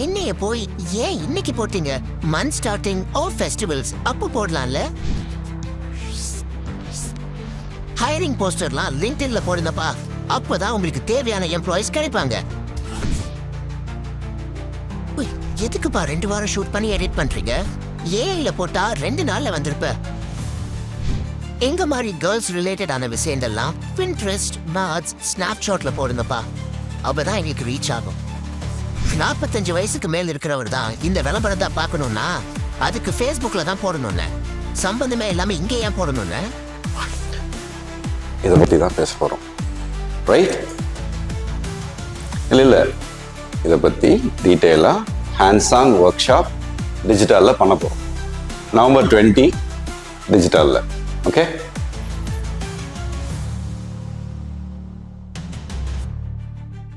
என்னைய போய் ஏன் இன்னைக்கு போட்டீங்க? மந்த் ஸ்டார்டிங் ஆர் ஃபெஸ்டிவல்ஸ் அப்போ போடலாம்ல. ஹையரிங் போஸ்டர்லாம் லிங்க்டின்ல போடுங்கப்பா. அப்பதான் உங்களுக்கு தேவையான எம்ப்ளாயிஸ் கிடைப்பாங்க. எதுக்குப்பா 2 வாரம் ஷூட் பண்ணி எடிட் பண்றீங்க? ஏஐல போட்டா 2 நாள்ல வந்திருப்ப. எங்க மாதிரி கேர்ள்ஸ் ரிலேட்டடான விஷயங்கள்லாம் பின்ட்ரெஸ்ட், மார்ட்ஸ், ஸ்னாப்சாட்ல போடுங்கப்பா. அப்பதான் எங்களுக்கு ரீச் ஆகும். 45 வயசுக்கு மேல் இருக்கிறவர் தான் இந்த விளம்பரத்தை பார்க்கணும்னா அதுக்கு ஃபேஸ்புக்ல தான் போடணும்னு. சம்பந்தமே எல்லாமே இங்கே ஏன் போடணும்னு? இதை பற்றி தான் பேச போகிறோம், ரைட்? இல்லை, இதை பற்றி டீட்டெயிலாக ஹேண்ட்ஸ் ஆன் ஒர்க் ஷாப் டிஜிட்டலில் பண்ண போகிறோம். November 20 டிஜிட்டலில். ஓகே.